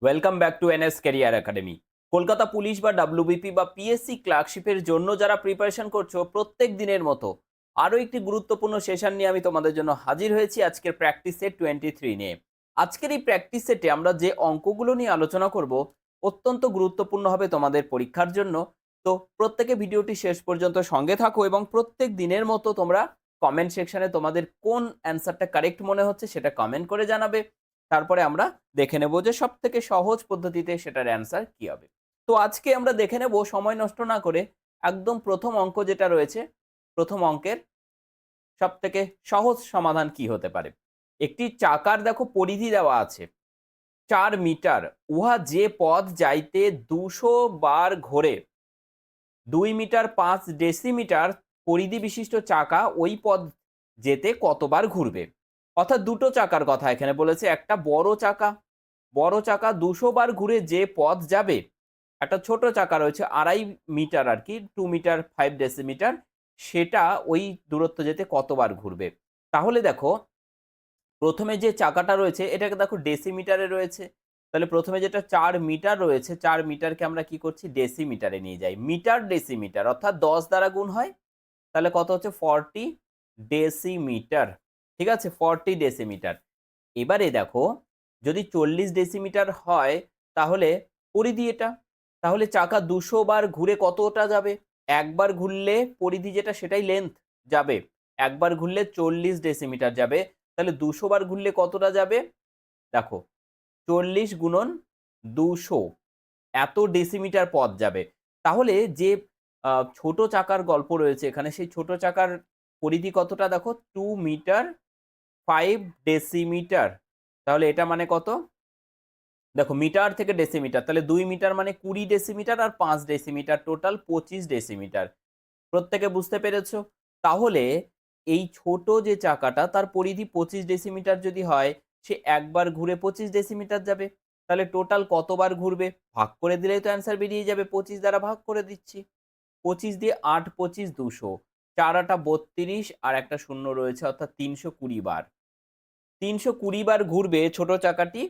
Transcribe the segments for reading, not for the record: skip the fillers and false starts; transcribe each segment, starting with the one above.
Welcome back to NS career academy. Kolkata police বা WBP বা PSC ক্লার্কশিপের জন্য যারা প্রিপারেশন করছো প্রত্যেক দিনের মতো আরও একটি গুরুত্বপূর্ণ সেশন নিয়ে আমি তোমাদের জন্য হাজির হয়েছি আজকের প্র্যাকটিস সেট 23 নিয়ে। আজকের এই প্র্যাকটিস সেটে আমরা যে অঙ্কগুলো নিয়ে আলোচনা করব অত্যন্ত গুরুত্বপূর্ণ হবে তোমাদের পরীক্ষার জন্য। তো প্রত্যেকে ভিডিওটি শেষ পর্যন্ত সঙ্গে থাকো এবং প্রত্যেক দিনের মতো তোমরা কমেন্ট সেকশনে তোমাদের কোন অ্যান্সারটা কারেক্ট মনে হচ্ছে সেটা কমেন্ট করে জানাবে। তারপরে আমরা দেখে নেব যে সবথেকে সহজ পদ্ধতিতে সেটার অ্যান্সার কি হবে। তো আজকে আমরা দেখে নেব সময় নষ্ট না করে একদম প্রথম অঙ্ক যেটা রয়েছে, প্রথম অঙ্কের সবথেকে সহজ সমাধান কি হতে পারে। একটি চাকার দেখো পরিধি দেওয়া আছে ৪ মিটার, উহা যে পথ যাইতে ২০০ বার ঘোরে ২ মিটার ৫ ডেসিমিটার পরিধি বিশিষ্ট চাকা ওই পথ যেতে কতবার ঘুরবে। অর্থাৎ দুটো চাকার কথা এখানে বলেছে। একটা বড় চাকা ২০০ বার ঘুরে যে পথ যাবে, একটা ছোট চাকা রয়েছে ২.৫ মিটার আর কি, ২ মিটার ৫ ডেসিমিটার, সেটা ওই দূরত্ব যেতে কতবার ঘুরবে। তাহলে দেখো প্রথমে যে চাকাটা রয়েছে এটাকে দেখো ডেসিমিটারে রয়েছে। তাহলে প্রথমে যেটা ৪ মিটার রয়েছে, ৪ মিটারকে আমরা কি করছি ডেসিমিটারে নিয়ে যাই। মিটার ডেসিমিটার অর্থাৎ ১০ দ্বারা গুণ হয়। তাহলে কত হচ্ছে 40 ডেসিমিটার। ঠিক আছে? 40 ডেসিমিটার। এবারে দেখো যদি ৪০ ডেসিমিটার হয় তাহলে পরিধি এটা। তাহলে চাকা ২০০ বার ঘুরে কতটা যাবে? একবার ঘুরলে পরিধি যেটা সেটাই লেন্থ যাবে। একবার ঘুরলে ৪০ ডেসিমিটার যাবে। তাহলে ২০০ বার ঘুরলে কতটা যাবে? দেখো ৪০ গুণন ২০০ এত ডেসিমিটার পথ যাবে। তাহলে যে ছোট চাকার গল্প রয়েছে এখানে, সেই ছোট চাকার পরিধি কতটা দেখো ২ মিটার ৫ ডেসিমিটার। তাহলে এটা মানে কত? দেখো মিটার থেকে ডেসিমিটার, তাহলে ২ মিটার মানে ২০ ডেসিমিটার আর ৫ ডেসিমিটার টোটাল ২৫ ডেসিমিটার। প্রত্যেকে বুঝতে পেরেছ? তাহলে এই ছোট যে চাকাটা তার পরিধি ২৫ ডেসিমিটার যদি হয়, সে একবার ঘুরে ২৫ ডেসিমিটার যাবে। তাহলে টোটাল কতবার ঘুরবে? ভাগ করে দিলেই তো অ্যান্সার বেরিয়ে যাবে। ২৫ দ্বারা ভাগ করে দিচ্ছি। ২৫ দিয়ে ৮ ২৫ ২০০, ৪ ৮ ৩২ আর একটা শূন্য রয়েছে অর্থাৎ ৩২০ বার। ৩২০ বার ঘুরবে ছোট চাকাটি,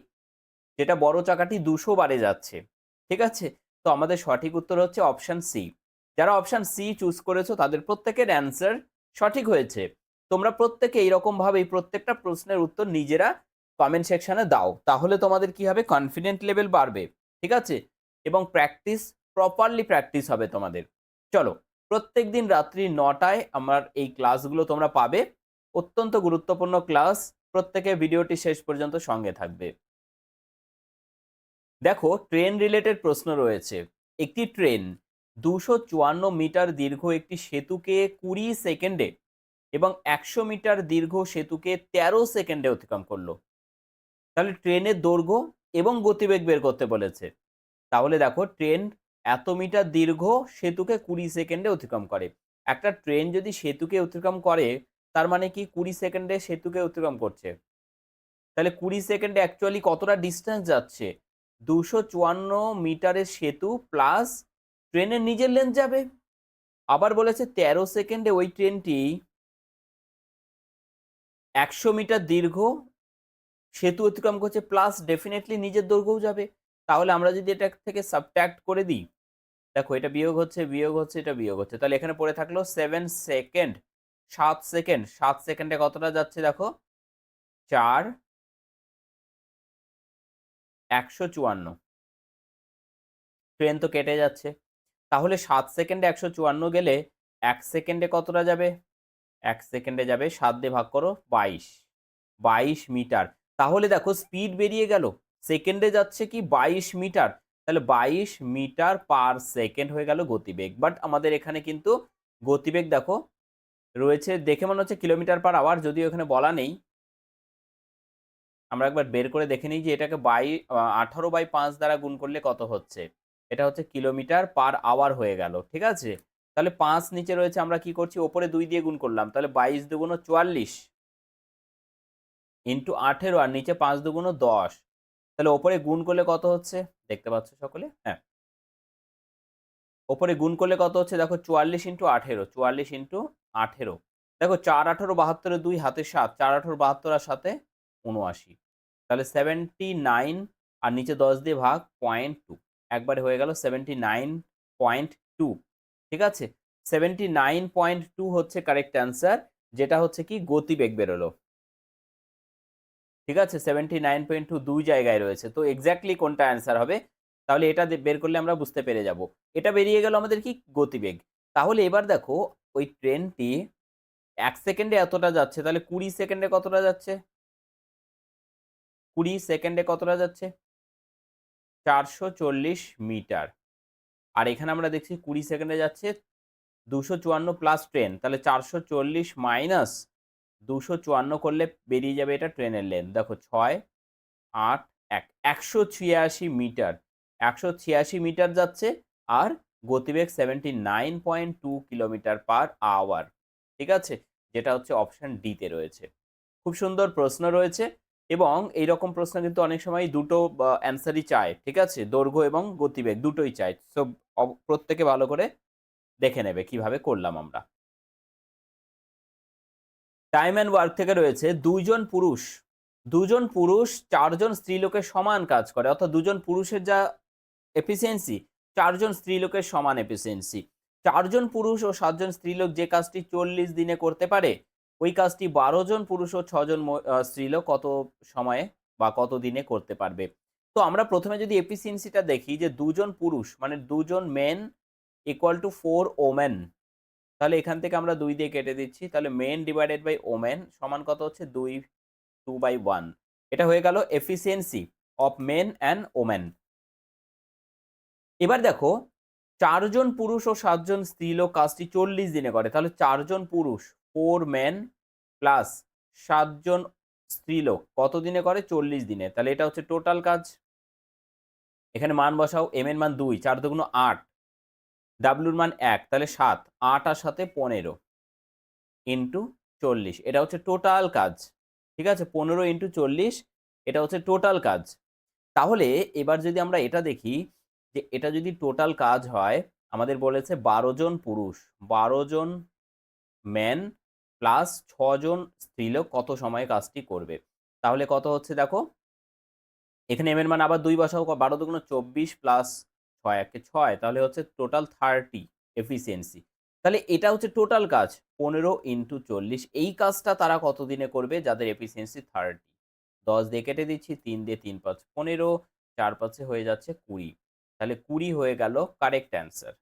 যেটা বড় চাকাটি ২০০ বারে যাচ্ছে। ঠিক আছে? তো আমাদের সঠিক উত্তর হচ্ছে অপশন সি। যারা অপশন সি চুজ করেছো তাদের প্রত্যেকের অ্যান্সার সঠিক হয়েছে। তোমরা প্রত্যেকে এইরকমভাবেই প্রত্যেকটা প্রশ্নের উত্তর নিজেরা কমেন্ট সেকশনে দাও। তাহলে তোমাদের কি হবে? কনফিডেন্ট লেভেল বাড়বে। ঠিক আছে? এবং প্রপারলি প্র্যাকটিস হবে তোমাদের। চলো, প্রত্যেকদিন রাত্রি ৯ টায় আমার এই ক্লাসগুলো তোমরা পাবে। অত্যন্ত গুরুত্বপূর্ণ ক্লাস। প্রত্যেকে ভিডিওটি শেষ পর্যন্ত সঙ্গে থাকবে। দেখো ট্রেন রিলেটেড প্রশ্ন রয়েছে। একটি ট্রেন ২৫৪ মিটার দীর্ঘ একটি সেতুকে ২০ সেকেন্ডে এবং ১০০ মিটার দীর্ঘ সেতুকে ১৩ সেকেন্ডে অতিক্রম করলো। তাহলে ট্রেনের দৈর্ঘ্য এবং গতিবেগ বের করতে বলেছে। তাহলে দেখো ট্রেন এত মিটার দীর্ঘ সেতুকে ২০ সেকেন্ডে অতিক্রম করে। একটা ট্রেন যদি সেতুকে অতিক্রম করে তার মানে কি ২০ সেকেন্ডে সেতুকে অতিক্রম করছে। তাহলে ২০ সেকেন্ডে অ্যাকচুয়ালি কতটা ডিসটেন্স যাচ্ছে? ২৫৪ মিটারের সেতু প্লাস ট্রেনের নিজের লেন্থ যাবে। আবার বলেছে ১৩ সেকেন্ডে ওই ট্রেনটি ১০০ মিটার দীর্ঘ সেতু অতিক্রম করছে প্লাস ডেফিনিটলি নিজের দৈর্ঘ্যও যাবে। তাহলে আমরা যদি এটা থেকে সাবট্রাক্ট করে দিই, দেখো এটা বিয়োগ হচ্ছে, বিয়োগ হচ্ছে, এটা বিয়োগ হচ্ছে। তাহলে এখানে পড়ে থাকলো 7 সেকেন্ড, ৭ সেকেন্ড। ৭ সেকেন্ডে কতটা যাচ্ছে দেখো? ৪ ১৫৪। ট্রেন তো কেটে যাচ্ছে। তাহলে ৭ সেকেন্ডে ১৫৪ গেলে ১ সেকেন্ডে কতটা যাবে? ১ সেকেন্ডে যাবে ৭ দিয়ে ভাগ করো ২২। ২২ মিটার। তাহলে দেখো স্পিড বেরিয়ে গেল। সেকেন্ডে যাচ্ছে কি ২২ মিটার। তাহলে ২২ মিটার পার সেকেন্ড হয়ে গেল গতিবেগ। বাট আমাদের এখানে কিন্তু গতিবেগ দেখো রয়েছে, দেখে মনে হচ্ছে কিলোমিটার পার আওয়ার, যদিও এখানে বলা নেই। আমরা একবার বের করে দেখে নিই যে এটাকে ১৮/৫ দ্বারা গুণ করলে কত হচ্ছে। এটা হচ্ছে কিলোমিটার পার আওয়ার হয়ে গেল। ঠিক আছে? তাহলে ৫ নিচে রয়েছে, আমরা কি করছি ওপরে ২ দিয়ে গুণ করলাম। তাহলে ২২ দুগুণ ৪৪ ইন্টু ১৮ আর নিচে ৫ দুগুণ ১০। তাহলে ওপরে গুণ করলে কত হচ্ছে? দেখতে পাচ্ছ সকলে? হ্যাঁ। ওপরে গুণ করলে কত হচ্ছে দেখো ৪৪ ইন্টু ১৮, ৪৪ ইন্টু ১৮। দেখো ৪ ১৮ ৭২ এর ২ হাতে ৭, ৪ ১৮ ৭২ আর ৭ ৭৯। তাহলে 79 আর নিচে 10 দিয়ে ভাগ 0.2, একবারে হয়ে গেল 79.2। ঠিক আছে, 79.2 হচ্ছে কারেক্ট অ্যান্সার, যেটা হচ্ছে কি গতিবেগ বেরোলো। ঠিক আছে, 79.2 দুই জায়গায় রয়েছে, তো এক্স্যাক্টলি কোনটা অ্যান্সার হবে, তাহলে এটা বের করলে আমরা বুঝতে পেরে যাব। এটা বেরিয়ে গেল আমাদের কি গতিবেগ। তাহলে এবার দেখো ওই ট্রেনটি 1 সেকেন্ডে এতটা যাচ্ছে, তাহলে 20 সেকেন্ডে কতটা যাচ্ছে? 20 সেকেন্ডে কতটা যাচ্ছে? 440 মিটার। আর এখানে আমরা দেখছি 20 সেকেন্ডে যাচ্ছে 254 প্লাস ট্রেন, তাহলে 440 মাইনাস 254 করলে বেরিয়ে যাবে এটা ট্রেনের লেন্থ। দেখো 6, 8, 1, 186 মিটার। 186 মিটার যাচ্ছে, আর গতিবেগ 79.2 কিলোমিটার পার আওয়ার। ঠিক আছে, যেটা হচ্ছে অপশন ডিতে রয়েছে। খুব সুন্দর প্রশ্ন রয়েছে, এবং এইরকম প্রশ্ন কিন্তু অনেক সময় দুটো অ্যান্সারই চায়। ঠিক আছে, দৈর্ঘ্য এবং গতিবেগ দুটোই চায়। সো প্রত্যেকে ভালো করে দেখে নেবে কিভাবে করলাম আমরা। টাইম অ্যান্ড ওয়ার্ক থেকে রয়েছে দুজন পুরুষ 4 জন স্ত্রীলোকের সমান কাজ করে, অর্থাৎ দুজন পুরুষের যা এফিসিয়েন্সি 4 জন স্ত্রীলোকের সমান এফিসিয়েন্সি। 4 জন পুরুষ ও 7 জন স্ত্রীলোক যে কাজটি 40 দিনে করতে পারে, ওই কাজটি 12 জন পুরুষ ও 6 জন স্ত্রীলোক কত সময়ে বা কত দিনে করতে পারবে। তো আমরা প্রথমে যদি এফিসিয়েন্সিটা দেখি, যে দুজন পুরুষ মানে দুজন মেন ইকুয়াল টু 4 ওমেন, তাহলে এখান থেকে আমরা 2 দিয়ে কেটে দিচ্ছি, তাহলে মেন ডিভাইডেড বাই ওমেন সমান কত হচ্ছে 2/1। এটা হয়ে গেল efficiency of men and women. এবার দেখো 4 জন পুরুষ ও 7 জন স্ত্রীলোক কাজটি 40 দিনে করে, তাহলে 4 জন পুরুষ 4 মেন প্লাস 7 জন স্ত্রীলোক কত দিনে করে? 40 দিনে। তাহলে এটা হচ্ছে টোটাল কাজ। এখানে মান বসাও, এম এর মান 2, 4 দুগুণ 8, ডাব্লুর মান 1, তাহলে 7, 8 আর 7 15 ইন্টু 40, এটা হচ্ছে টোটাল কাজ। ঠিক আছে, 15 ইন্টু 40, এটা হচ্ছে টোটাল কাজ। তাহলে এবার যদি আমরা এটা দেখি, যে এটা যদি টোটাল কাজ হয়, আমাদের বলেছে 12 জন পুরুষ, 12 জন ম্যান প্লাস 6 জন স্ত্রীলোক কত সময়ে কাজটি করবে, তাহলে কত হচ্ছে দেখো, এখানে এম এর মান আবার 2 বসাও, 12 দুগুণ 24 প্লাস 6 একে 6, তাহলে হচ্ছে টোটাল 30 এফিসিয়েন্সি। তাহলে এটা হচ্ছে টোটাল কাজ 15 ইন্টু 40, এই কাজটা তারা কত দিনে করবে যাদের এফিসিয়েন্সি 30। 10 দিয়ে কেটে দিচ্ছি, 3 দিয়ে 3 5 15, 4 5 হয়ে যাচ্ছে 20, তাহলে 20 হয়ে গেল কারেক্ট অ্যান্সার।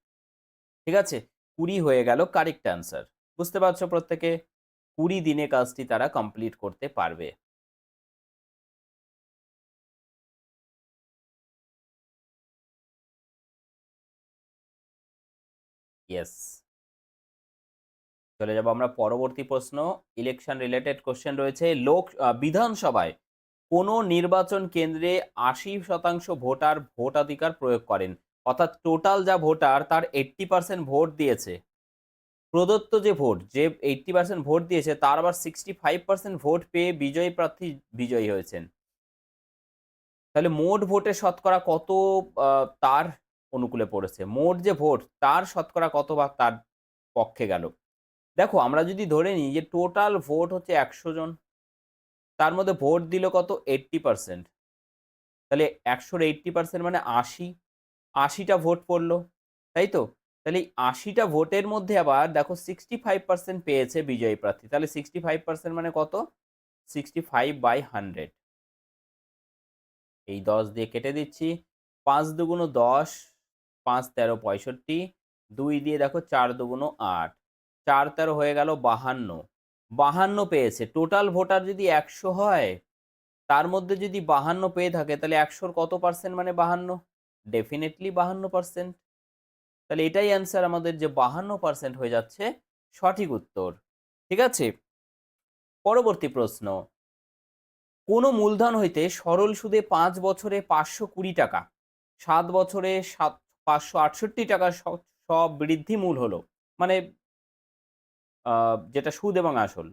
ঠিক আছে, 20 হয়ে গেল কারেক্ট অ্যান্সার। বুঝতে পারছো প্রত্যেকে? 20 দিনে কাজটি তারা কমপ্লিট করতে পারবে। ইয়েস। চলে যাব আমরা পরবর্তী প্রশ্ন। ইলেকশন রিলেটেড কোশ্চেন রয়েছে। বিধানসভায় কোনো নির্বাচন কেন্দ্রে 80% ভোটার ভোটাধিকার প্রয়োগ করেন, অর্থাৎ টোটাল যা ভোটার তার 80% ভোট দিয়েছে। প্রদত্ত যে ভোট, যে 80% ভোট দিয়েছে তার আবার 65% ভোট পেয়ে বিজয়ী প্রার্থী বিজয়ী হয়েছেন। তাহলে মোট ভোটের শতকরা কত তার অনুকূলে পড়েছে? মোট যে ভোট তার শতকরা কত ভাগ তার পক্ষে গেল? দেখো আমরা যদি ধরে নিই যে টোটাল ভোট হচ্ছে 100 জন, তার মধ্যে ভোট দিল কত? 80%। তাহলে 100-র 80% মানে 80, 80টা ভোট পড়লো, তাই তো? তাহলে এই 80টা ভোটের মধ্যে আবার দেখো 65% পেয়েছে বিজয়ী প্রার্থী, তাহলে 65% মানে কত? 65/100। এই 10 দিয়ে কেটে দিচ্ছি, 5 দুগুণ 10, 5 13 65, 2 দিয়ে দেখো 4 দুগুণ 8, 4 13 হয়ে গেল 52, 52 পেয়েছে। টোটাল ভোটার যদি 100 হয়, তার মধ্যে যদি 52 পেয়ে থাকে, তাহলে 100-র কত পার্সেন্ট মানে 52? ডেফিনেটলি 52%। তাহলে এটাই অ্যান্সার আমাদের, যে 52% হয়ে যাচ্ছে সঠিক উত্তর। ঠিক আছে, পরবর্তী প্রশ্ন। কোনো মূলধন হইতে সরল সুদে 5 বছরে 520 টাকা, 7 বছরে 568 টাকা সব বৃদ্ধি মূল হলো, মানে যেটা সুদ এবং আসল।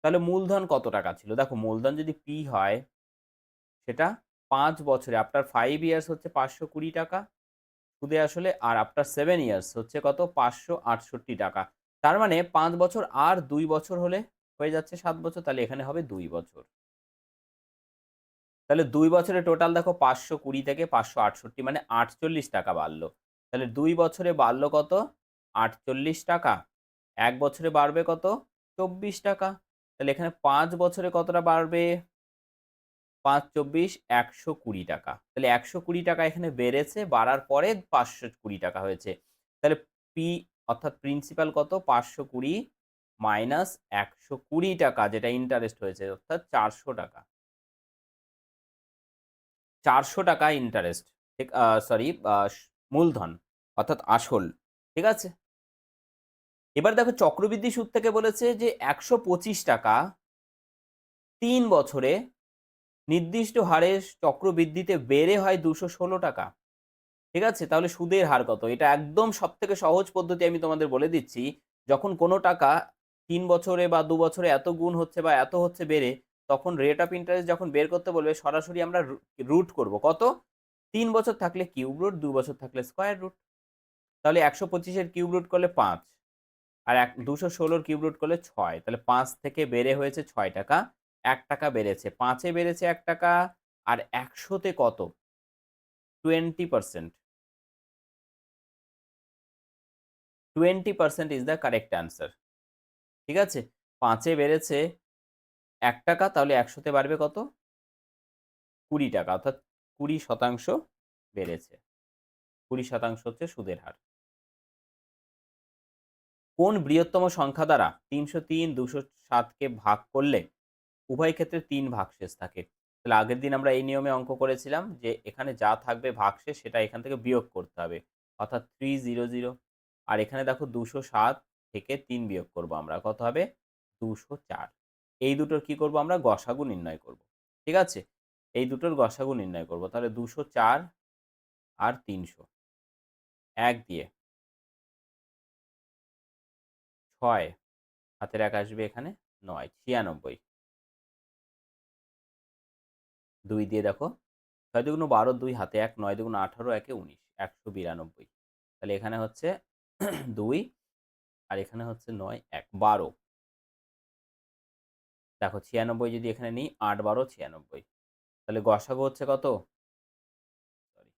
তাহলে মূলধন কত টাকা ছিল? দেখো মূলধন যদি পি হয়, সেটা 5 বছরে আফটার 5 ইয়ার্স হচ্ছে 520 টাকা সুদে আসলে, আর আফটার 7 ইয়ার্স হচ্ছে কত? 568 টাকা। তার মানে 5 বছর আর 2 বছর হলে হয়ে যাচ্ছে 7 বছর, তাহলে এখানে হবে 2 বছর। তাহলে 2 বছরে টোটাল দেখো 520 থেকে 568 মানে 48 টাকা বাড়লো। তাহলে 2 বছরে বাড়লো কত? 48 টাকা। 1 বছরে বাড়বে কত? 24 টাকা। তাহলে এখানে 5 বছরে কতটা বাড়বে? ৫-২৪ ১২০ টাকা। তাহলে ১২০ টাকা এখানে বেড়েছে, বাড়ার পরে ৫২০ টাকা হয়েছে। তাহলে পি অর্থাৎ প্রিন্সিপাল কত? ৫২০ মাইনাস ১২০ টাকা যেটা ইন্টারেস্ট হয়েছে অর্থাৎ ৪০০ টাকা। ৪০০ টাকা ইন্টারেস্ট। ঠিক সরি মূলধন অর্থাৎ আসল। ঠিক আছে? এবার দেখো চক্রবৃদ্ধি সুদ থেকে বলেছে যে ১২৫ টাকা ৩ বছরে নির্দিষ্ট হারে চক্রবৃদ্ধিতে বেড়ে হয় ২১৬ টাকা। ঠিক আছে? তাহলে সুদের হার কত? এটা একদম সবথেকে সহজ পদ্ধতি আমি তোমাদের বলে দিচ্ছি। যখন কোনো টাকা ৩ বছরে বা ২ বছরে এত গুণ হচ্ছে বা এত হচ্ছে বেড়ে, তখন রেট অফ ইন্টারেস্ট যখন বের করতে বলবে সরাসরি আমরা রুট করব। কত? ৩ বছর থাকলে কিউব রুট, ২ বছর থাকলে স্কয়ার রুট। তাহলে ১২৫ এর কিউব রুট করলে ৫ আর ২১৬ র কিউব রুট করলে ৬। তাহলে ৫ থেকে বেড়ে হয়েছে ৬ টাকা। ১ টাকা বেড়েছে। ৫ এ বেড়েছে ১ টাকা আর ১০০ তে কত? 20%। 20% ইস দ্য কারেক্ট অ্যান্সার। ঠিক আছে? ৫ এ বেড়েছে ৳১ তাহলে ১০০ তে বাড়বে কত? ৳২০ অর্থাৎ ২০% বেড়েছে। ২০% হচ্ছে সুদের হার। কোন বৃহত্তম সংখ্যা দ্বারা ৩০৩ ২০৭ কে ভাগ করলে উভয় ক্ষেত্রে ৩ ভাগশেষ থাকে? তাহলে আগের দিন আমরা এই নিয়মে অঙ্ক করেছিলাম যে এখানে যা থাকবে ভাগশেষ সেটা এখান থেকে বিয়োগ করতে হবে। অর্থাৎ ৩০০ আর এখানে দেখো ২০৭ থেকে ৩ বিয়োগ করব আমরা। কত হবে? ২০৪। এই দুটোর কি করব আমরা? গসাগু নির্ণয় করব। ঠিক আছে? এই দুটোর গসাগু নির্ণয় করব। তাহলে ২০৪ আর ৩০০ ১ দিয়ে ৬ হাতের ১ আসবে এখানে ৯ ৯৬ ২ দিয়ে দেখো ৬ দুগুণ ১২ ২ হাতে ১ ৯ দুগুণ ১৮ একে ১৯ ১৯২ তাহলে এখানে হচ্ছে ২ আর এখানে হচ্ছে ৯ ১ ১২ দেখো ৯৬ যদি এখানে নিই ৮ ১২ ৯৬ তাহলে গসাগু হচ্ছে কত? সরি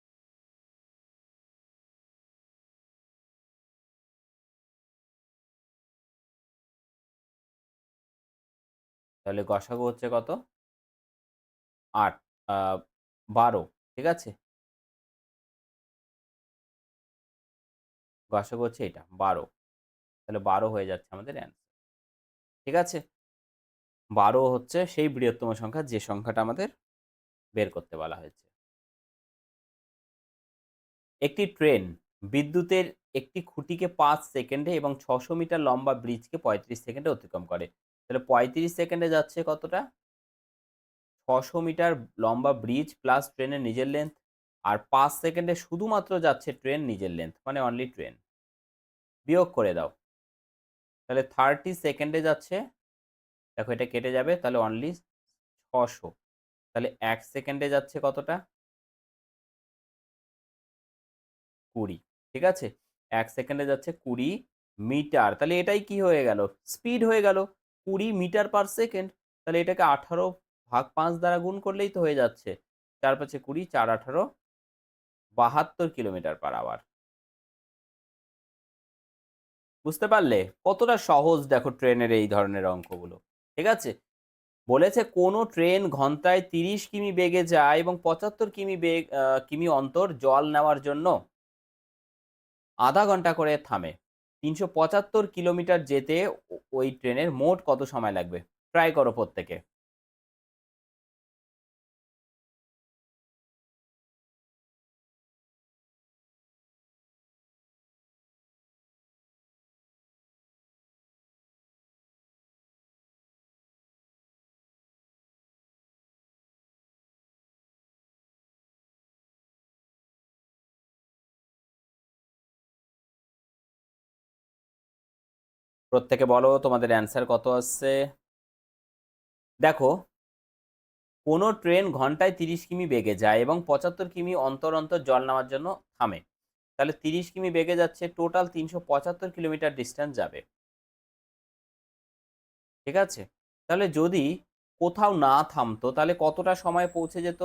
তাহলে গসাগু হচ্ছে কত? ৮ আ ১২ ঠিক আছে? গসাগু হচ্ছে এটা ১২ তাহলে ১২ হয়ে যাচ্ছে আমাদের অ্যান্সার। ঠিক আছে? ১২ হচ্ছে সেই বৃহত্তম সংখ্যা যে সংখ্যাটা আমাদের বের করতে বলা হয়েছে। একটি ট্রেন বিদ্যুতের একটি খুঁটিকে ৫ সেকেন্ডে এবং ৬০০ মিটার লম্বা ব্রিজকে ৩৫ সেকেন্ডে অতিক্রম করে। তাহলে ৩৫ সেকেন্ডে যাচ্ছে কতটা? ৬০০ মিটার লম্বা ব্রিজ প্লাস ট্রেনের নিজের লেন্থ আর ৫ সেকেন্ডে শুধুমাত্র যাচ্ছে ট্রেন নিজের লেন্থ মানে অনলি ট্রেন। বিয়োগ করে দাও। তাহলে ৩০ সেকেন্ডে যাচ্ছে, দেখো এটা কেটে যাবে তাহলে অনলি ৬০০। তাহলে ১ সেকেন্ডে যাচ্ছে কতটা? ২০ ঠিক আছে? ১ সেকেন্ডে যাচ্ছে ২০ মিটার। তাহলে এটাই কি হয়ে গেল? স্পিড হয়ে গেল। ২০ মিটার পার সেকেন্ড। তাহলে এটাকে ১৮ ভাগ ৫ দ্বারা গুণ করলেই তো হয়ে যাচ্ছে। ৪ ৫ ২০ ৪ ১৮ ৭২ কিলোমিটার পার আওয়ার। বুঝতে পারলে? কতটা সহজ দেখো ট্রেনের এই ধরনের অঙ্কগুলো। ঠিক আছে? বলেছে কোনো ট্রেন ঘন্টায় ৩০ কিমি বেগে যায় এবং ৭৫ কিমি অন্তর জল নেওয়ার জন্য আধা ঘন্টা করে থামে। ৩৭৫ কিলোমিটার যেতে ওই ট্রেনের মোট কত সময় লাগবে? ট্রাই করো প্রত্যেকে। প্রত্যেকে বলো তোমাদের অ্যান্সার কত আসছে? দেখো, কোনো ট্রেন ঘন্টায় ৩০ কিমি বেগে যায় এবং ৭৫ কিমি অন্তর জল নেওয়ার জন্য থামে। তাহলে ৩০ কিমি বেগে যাচ্ছে টোটাল ৩৭৫ কিলোমিটার ডিসট্যান্স যাবে। ঠিক আছে? তাহলে যদি কোথাও না থামতো তাহলে কতটা সময় পৌঁছে যেত?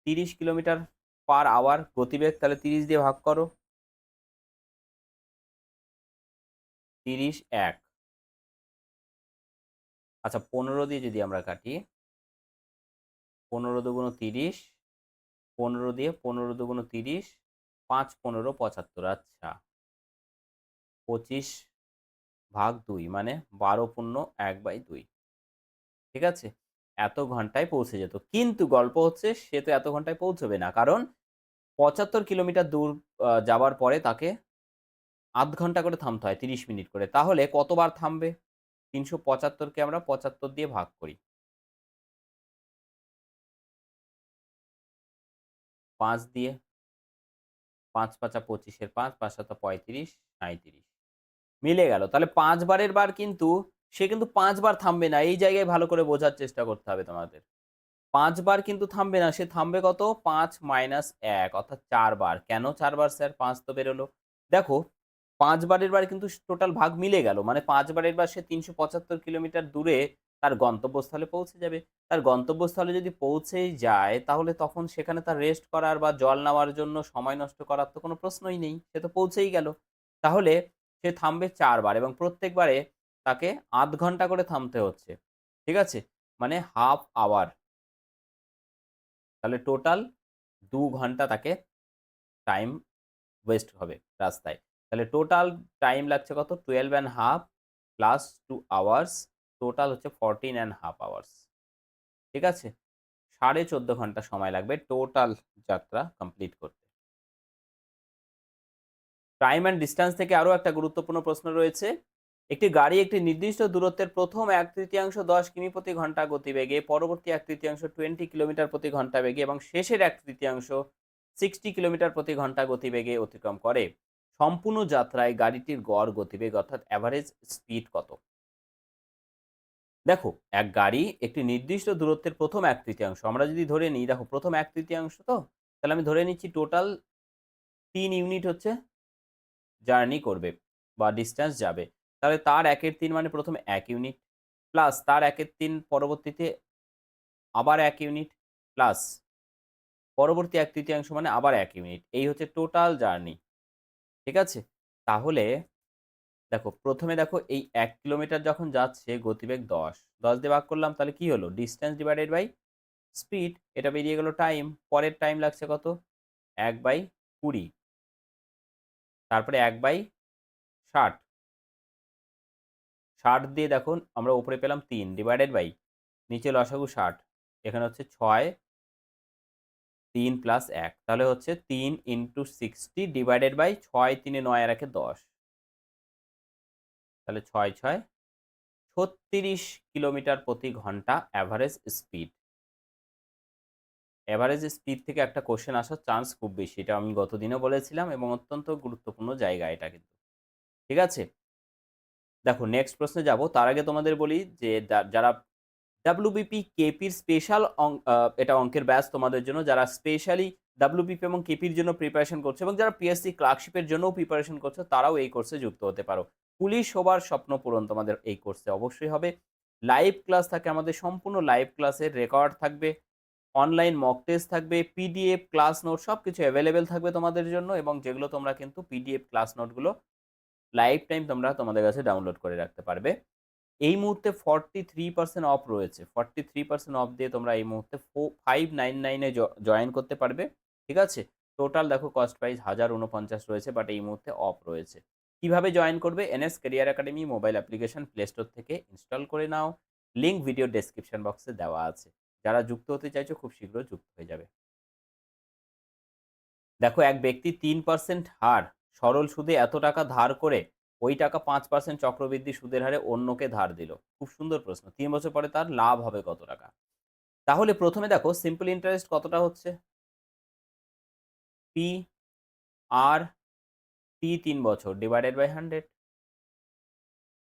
30 কিলোমিটার/আওয়ার গতিবেগ, তাহলে 30 দিয়ে ভাগ করো। 30 1, আচ্ছা 15 দিয়ে যদি আমরা কাটি, 15 দুগুণ 30, 15 দিয়ে 15 দুগুণ 30, 5 15 75, আচ্ছা 25/2 মানে 12/1/2, ঠিক আছে? এত ঘন্টায় পৌঁছে যেত। কিন্তু গল্প হচ্ছে সে তো এত ঘন্টায় পৌঁছবে না। কারণ 75 কিলোমিটার দূর যাওয়ার পরে তাকে ০.৫ ঘন্টা করে থামতে হয়, ৩০ মিনিট করে। তাহলে কতবার থামবে? ৩৭৫ কে আমরা ৭৫ দিয়ে ভাগ করি। ৫ দিয়ে ৫ ৫ ২৫ এর ৫, ৫ ৭ ৩৫, ৩৭। মিলে গেল। তাহলে ৫ বারের বার কিন্তু সে কিন্তু ৫ বার থামবে না। এই জায়গায় ভালো করে বোঝার চেষ্টা করতে হবে তোমাদের। ৫ বার কিন্তু থামবে না। সে থামবে কত? ৫ - ১ অর্থাৎ ৪ বার। কেন ৪ বার স্যার? ৫ তো বেরোলো। দেখো ৫ বারের বার কিন্তু টোটাল ভাগ মিলে গেল। মানে ৫ বারের বার সে ৩৭৫ কিলোমিটার দূরে তার গন্তব্যস্থলে পৌঁছে যাবে। তার গন্তব্যস্থলে যদি পৌঁছেই যায় তাহলে তখন সেখানে তার রেস্ট করার বা জল নেওয়ার জন্য সময় নষ্ট করার তো কোনো প্রশ্নই নেই। সে তো পৌঁছেই গেল। তাহলে সে থামবে ৪ বার এবং প্রত্যেকবারে তাকে ০.৫ ঘন্টা করে থামতে হচ্ছে। ঠিক আছে? মানে হাফ আওয়ার। তাহলে টোটাল ২ ঘন্টা তাকে টাইম ওয়েস্ট হবে রাস্তায়। তাহলে টোটাল টাইম লাগছে কত? 12 1/2 প্লাস 2 আওয়ার্স। টোটাল হচ্ছে 14 1/2 আওয়ার্স। ঠিক আছে? ১৪.৫ ঘন্টা সময় লাগবে টোটাল যাত্রা কমপ্লিট করতে। টাইম অ্যান্ড ডিসট্যান্স থেকে আরো একটা গুরুত্বপূর্ণ প্রশ্ন রয়েছে। একটি গাড়ি একটি নির্দিষ্ট দূরত্বের প্রথম ১/৩ ১০ কিমি প্রতি ঘন্টা গতিবেগে, পরবর্তী ১/৩ 20 কিলোমিটার প্রতি ঘন্টা বেগে এবং শেষের ১/৩ 60 কিলোমিটার প্রতি ঘন্টা গতিবেগে অতিক্রম করে। সম্পূর্ণ যাত্রায় গাড়িটির গড় গতিবেগ অর্থাৎ এভারেজ স্পিড কত? দেখো, এক গাড়ি একটি নির্দিষ্ট দূরত্বের প্রথম ১/৩ আমরা যদি ধরে নিই, দেখো প্রথম ১/৩ তো, তাহলে আমি ধরে নিচ্ছি টোটাল ৩ ইউনিট হচ্ছে জার্নি করবে বা ডিসট্যান্স যাবে। তাহলে তার ১/৩ মানে প্রথমে ১ ইউনিট, প্লাস তার ১/৩ পরবর্তীতে আবার ১ ইউনিট, প্লাস পরবর্তী ১/৩ মানে আবার ১ ইউনিট। এই হচ্ছে টোটাল জার্নি। ঠিক আছে? তাহলে দেখো, প্রথমে দেখো এই ১ কিলোমিটার যখন যাচ্ছে গতিবেগ ১০, ১০ দিয়ে ভাগ করলাম তাহলে কি হলো? ডিসট্যান্স ডিভাইডেড বাই স্পিড, এটা বেরিয়ে গেল টাইম। পরের টাইম লাগছে কত? ১/২০, তারপরে ১/৬০। ৬০ দিয়ে দেখুন আমরা উপরে পেলাম ৩ ডিভাইডেড বাই নিচে লসাগু ৬০। এখানে হচ্ছে ৬, ৩ প্লাস ১। তাহলে হচ্ছে ৩ ইন্টু 60 ডিভাইডেড বাই ৬ ৩ এ ৯ আর ১ এ ১০। তাহলে ৬ ৬ ৩৬ কিলোমিটার প্রতি ঘন্টা এভারেজ স্পিড। এভারেজ স্পিড থেকে একটা কোয়েশ্চেন আসার চান্স খুব বেশি। এটা আমি গতদিনও বলেছিলাম এবং অত্যন্ত গুরুত্বপূর্ণ জায়গা এটা কিন্তু। ঠিক আছে? দেখো নেক্সট প্রশ্নে যাব। তার আগে তোমাদের বলি যে যারা ডাব্লিউবিপি, কেপির স্পেশাল এটা অঙ্কের ব্যাচ তোমাদের জন্য। যারা স্পেশালি ডাব্লিউবিপি এবং কেপির জন্য প্রিপারেশন করছো এবং যারা পিএসসি ক্লার্কশিপের জন্যও প্রিপারেশন করছো তারাও এই কোর্সে যুক্ত হতে পারো। পুলিশ হবার স্বপ্ন পূরণ তোমাদের এই কোর্সে অবশ্যই হবে। লাইভ ক্লাস থাকে আমাদের, সম্পূর্ণ লাইভ ক্লাসের রেকর্ড থাকবে, অনলাইন মক টেস্ট থাকবে, পিডিএফ ক্লাস নোট সবকিছু এভেইলেবল থাকবে তোমাদের জন্য এবং যেগুলো তোমরা কিন্তু পিডিএফ ক্লাস নোটগুলো লাইফ টাইম তোমরা তোমাদের কাছে ডাউনলোড করে রাখতে পারবে। এই মুহূর্তে 43% অফ রয়েছে। 43% অফ দিয়ে তোমরা এই মুহূর্তে 599 এ জয়েন করতে পারবে। ঠিক আছে? টোটাল দেখো কস্ট প্রাইস ১০৪৯ রয়েছে বাট এই মুহূর্তে অফ রয়েছে। কিভাবে জয়েন করবে? NS career academy mobile application play store থেকে ইনস্টল করে নাও। লিংক ভিডিও ডেসক্রিপশন বক্সে দেওয়া আছে। যারা যুক্ত হতে চাইছো খুব শীঘ্র যুক্ত হয়ে যাবে। দেখো, এক ব্যক্তি ৩% হার সরল সুদে এত টাকা ধার করে ওই টাকা ৫% চক্রবৃদ্ধি সুদের হারে অন্যকে ধার দিল। খুব সুন্দর প্রশ্ন। ৩ বছর পরে তার লাভ হবে কত টাকা? তাহলে প্রথমে দেখো সিম্পল ইন্টারেস্ট কতটা হচ্ছে? পি আর টি ৩ বছর ডিভাইডেড বাই 100।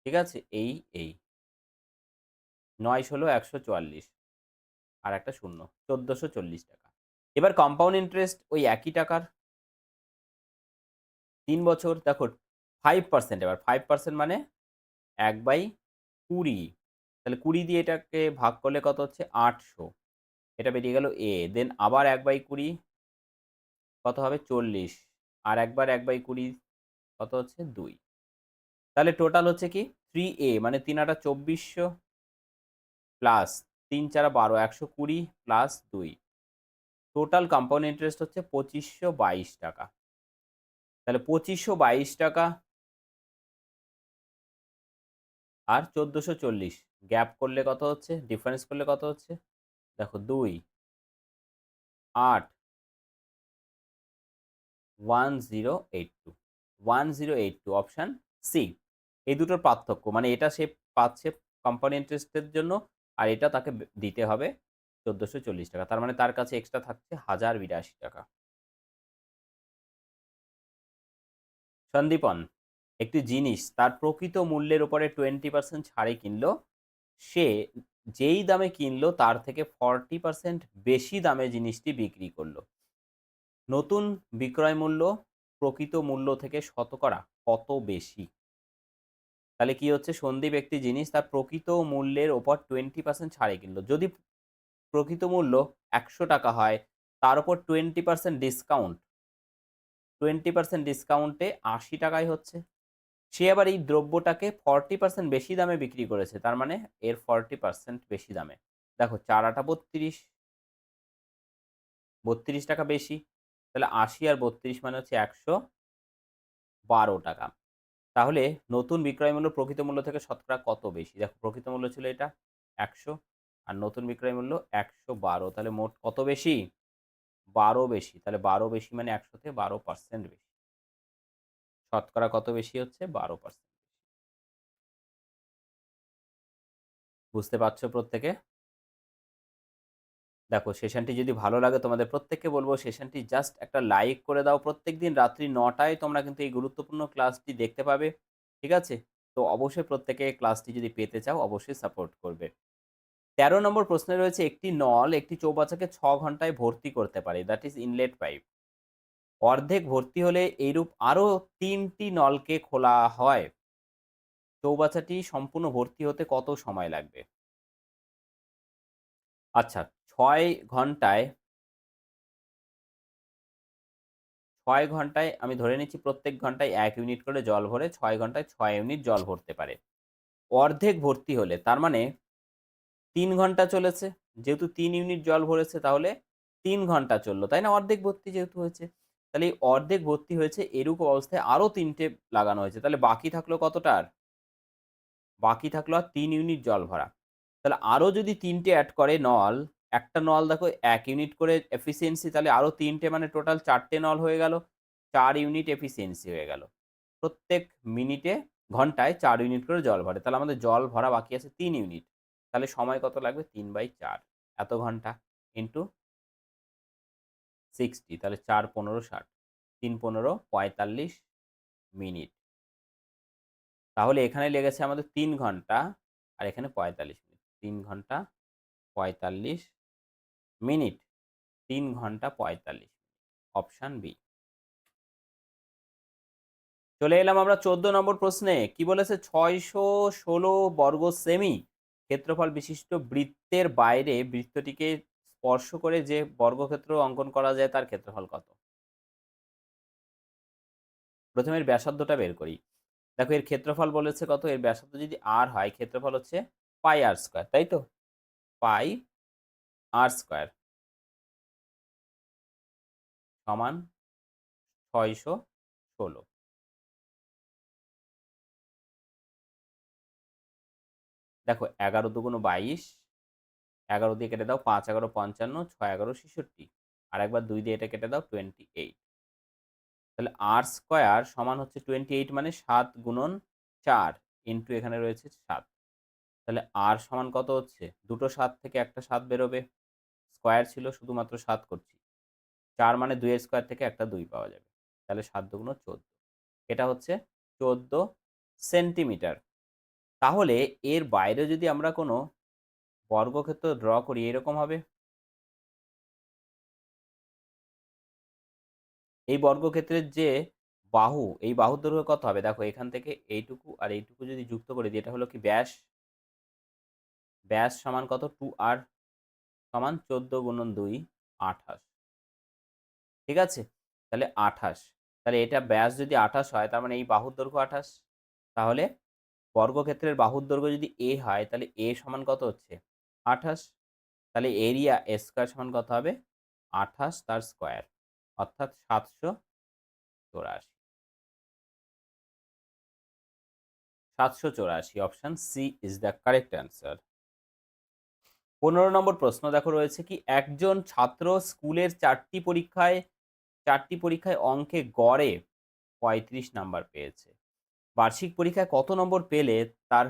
ঠিক আছে? এই ৯ ষোলো ১৪৪ আর একটা শূন্য ১৪৪০ টাকা। এবার কম্পাউন্ড ইন্টারেস্ট ওই একই টাকার ৩ বছর দেখো 5% এবার 5% মানে ১/২০ তাহলে 20 দিয়ে এটাকে ভাগ করলে কত হচ্ছে? 800। এটা বেরিয়ে গেল এ। দেন আবার 1/20 কত হবে? 40। আর একবার 1/20 কত হচ্ছে? 2। তাহলে টোটাল হচ্ছে কি? 3a মানে 3 আটা 2400 প্লাস 3 চারা 12, 120 প্লাস 2। টোটাল কম্পাউন্ড ইন্টারেস্ট হচ্ছে ৳2522। তাহলে ৳2522 আর ১৪৪০ গ্যাপ করলে কত হচ্ছে? ডিফারেন্স করলে কত হচ্ছে? দেখো ২, ৮, 1082 1082 অপশন সি। এই দুটোর পার্থক্য মানে এটা সে পাচ্ছে কোম্পানি ইন্টারেস্টের জন্য আর এটা তাকে দিতে হবে ৳১৪৪০। তার মানে তার কাছে এক্সট্রা থাকছে ৳১০৮২। সন্দীপন, একটি জিনিস তার প্রকৃত মূল্যের উপরে 20% ছাড়ে কিনলো, সে যেই দামে কিনলো তার থেকে 40% বেশি দামে জিনিসটি বিক্রি করলো। নতুন বিক্রয় মূল্য প্রকৃত মূল্য থেকে শতকরা কত বেশি? তাহলে কি হচ্ছে? সন্দীপ একটি জিনিস তার প্রকৃত মূল্যের ওপর 20% ছাড়ে কিনলো। যদি প্রকৃত মূল্য ৳১০০ হয়, তার উপর 20% ডিসকাউন্ট, 20% ডিসকাউন্টে ৳৮০ হচ্ছে। সে আবার এই দ্রব্যটাকে 40% বেশি দামে বিক্রি করেছে। তার মানে এর 40% বেশি দামে। দেখো ৪ আটা ৩২, ৳৩২ বেশি। তাহলে ৮০ আর ৩২ মানে হচ্ছে ৳১১২। তাহলে নতুন বিক্রয় মূল্য প্রকৃত মূল্য থেকে শতকরা কত বেশি? দেখো প্রকৃত মূল্য ছিল এটা ১০০ আর নতুন বিক্রয় মূল্য ১১২। তাহলে মোট কত বেশি? ১২ বেশি। তাহলে ১২ বেশি মানে ১০০ তে ১২% বেশি। শতকরা কত বেশি হচ্ছে? ১২%। বুঝতে পারছো প্রত্যেকে? দেখো সেশনটি যদি ভালো লাগে তোমাদের প্রত্যেককে বলব সেশনটি জাস্ট একটা লাইক করে দাও। প্রত্যেকদিন রাত্রি ৯টায় তোমরা কিন্তু এই গুরুত্বপূর্ণ ক্লাসটি দেখতে পাবে। ঠিক আছে? তো অবশ্যই প্রত্যেকে ক্লাসটি যদি পেতে চাও অবশ্যই সাপোর্ট করবে। ১৩ নম্বর প্রশ্নে রয়েছে একটি নল একটি চৌবাচ্চাকে ৬ ঘন্টায় ভর্তি করতে পারে। That is inlet pipe. অর্ধেক ভর্তি হলে এইরূপ আরও ৩ টি নলকে খোলা হয়। চৌবাচ্চাটি সম্পূর্ণ ভর্তি হতে কত সময় লাগবে? আচ্ছা ৬ ঘন্টায় ৬ ঘন্টায় আমি ধরে নিচ্ছি প্রত্যেক ঘন্টায় ১ ইউনিট করে জল ভরে ৬ ঘন্টায় ৬ ইউনিট জল ভরতে পারে। অর্ধেক ভর্তি হলে তার মানে ৩ ঘন্টা চলেছে। যেহেতু ৩ ইউনিট জল ভরেছে তাহলে ৩ ঘন্টা চলল। তাই না? অর্ধেক ভর্তি যেহেতু হয়েছে। তাহলে এই অর্ধেক ভর্তি হয়েছে এরূপ অবস্থায় আরও ৩ টে লাগানো হয়েছে। তাহলে বাকি থাকলো কতটা আর? বাকি থাকলো আর ৩ ইউনিট জল ভরা। তাহলে আরও যদি ৩ টে এড করে নল, একটা নল দেখো ১ ইউনিট করে এফিসিয়েন্সি তাহলে আরও ৩ টে মানে টোটাল ৪ টে নল হয়ে গেল। ৪ ইউনিট এফিসিয়েন্সি হয়ে গেল। প্রত্যেক মিনিটে ঘন্টায় ৪ ইউনিট করে জল ভরে। তাহলে আমাদের জল ভরা বাকি আছে ৩ ইউনিট। তাহলে সময় কত লাগবে? ৩/৪ এত ঘন্টা ইন্টু 60 তাহলে ৪ ১৫ ৬০ ৩ ১৫ ৪৫ মিনিট। তাহলে এখানে লেগেছে আমাদের ৩ ঘন্টা আর এখানে ৪৫ মিনিট। ৩ ঘন্টা ৪৫ মিনিট। ৩ ঘন্টা ৪৫ অপশন বি। চলে এলাম আমরা ১৪ নম্বর প্রশ্নে। কি বলেছে? ৬১৬ বর্গ সেমি ক্ষেত্রফল বিশিষ্ট বৃত্তের বাইরে বৃত্তটিকে স্পর্শ করে যে বর্গক্ষেত্র অঙ্কন করা যায় তার ক্ষেত্রফল কত? প্রথমে এর ব্যাসার্ধটা বের করি। দেখো এর ক্ষেত্রফল বলেছে কত? এর ব্যাসার্ধ যদি r হয় ক্ষেত্রফল হচ্ছে পাই r স্কয়ার, তাই তো? পাই r স্কয়ার সমান ৬১৬। দেখো ১১ দুগুণ ২২, ১১ দিয়ে কেটে দাও ৫ ১১ ৫৫, ৬ ১১ ৬৬। আরেকবার ২ দিয়ে এটা কেটে দাও 28। তাহলে r স্কয়ার সমান হচ্ছে 28 মানে ৭ গুণন ৪ ইন্টু এখানে রয়েছে ৭। তাহলে r সমান কত হচ্ছে? দুটো ৭ থেকে একটা ৭ বেরোবে। স্কয়ার ছিল শুধুমাত্র ৭ করছি। ৪ মানে ২ এর স্কয়ার থেকে একটা ২ পাওয়া যাবে। তাহলে ৭ দুগুণ ১৪। এটা হচ্ছে ১৪ সেন্টিমিটার। তাহলে এর বাইরে যদি আমরা কোনো বর্গক্ষেত্র ড্র করি এরকম হবে। এই বর্গক্ষেত্রের যে বাহু, এই বাহুর দৈর্ঘ্য কত হবে? দেখো এখান থেকে এইটুকু আর এইটুকু যদি যুক্ত করে দিই এটা হলো কি ব্যাস। ব্যাস সমান কত, 2r সমান 14 গুণন 2 28। ঠিক আছে, তাহলে 28, তাহলে এটা ব্যাস যদি 28 হয় তার মানে এই বাহুর দৈর্ঘ্য 28। তাহলে বর্গক্ষেত্রের বাহুর দৈর্ঘ্য যদি a হয় তাহলে a সমান কত হচ্ছে 28। তাহলে এরিয়া a স্কোয়ার সমান কত হবে 28 তার স্কোয়ার, অর্থাৎ 784। 784, option C is the correct answer. 15 number প্রশ্ন দেখো রয়েছে কি, একজন ছাত্র স্কুলের চারটি পরীক্ষায় অঙ্কে গড়ে 35 নাম্বার পেয়েছে। বার্ষিক পরীক্ষায় কত নম্বর পেলে তার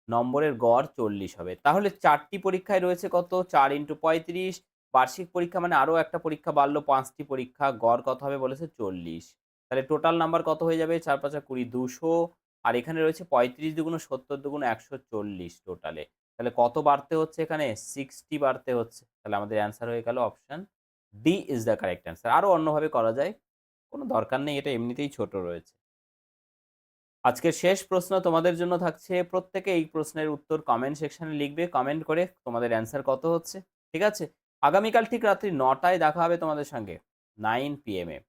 নম্বরের গড় 40 হবে? তাহলে 4টি পরীক্ষায় রয়েছে কত, 4 ইন্টু 35, বার্ষিক পরীক্ষা মানে আরও একটা পরীক্ষা বাড়লো, 5টি পরীক্ষা, গড় কত হবে বলেছে 40। তাহলে টোটাল নাম্বার কত হয়ে যাবে, 4 5 20, 200, আর এখানে রয়েছে 35 দুগুণ 70 দুগুণ 140 টোটালে। তাহলে কত বাড়তে হচ্ছে এখানে, 60 বাড়তে হচ্ছে। তাহলে আমাদের অ্যান্সার হয়ে গেল option D is the correct answer. আরও অন্যভাবে করা যায়, কোনো দরকার নেই, এটা এমনিতেই ছোট রয়েছে। আজকের শেষ প্রশ্ন তোমাদের জন্য থাকছে, প্রত্যেকে এই প্রশ্নের উত্তর কমেন্ট সেকশনে লিখবে, কমেন্ট করে তোমাদের অ্যান্সার কত হচ্ছে। ঠিক আছে, আগামীকাল ঠিক রাত্রি 9টায় দেখা হবে তোমাদের সঙ্গে, 9 PM এ।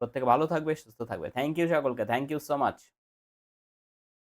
প্রত্যেকে ভালো থাকবে, সুস্থ থাকবে। থ্যাংক ইউ সকলকে, থ্যাংক ইউ সো মাচ।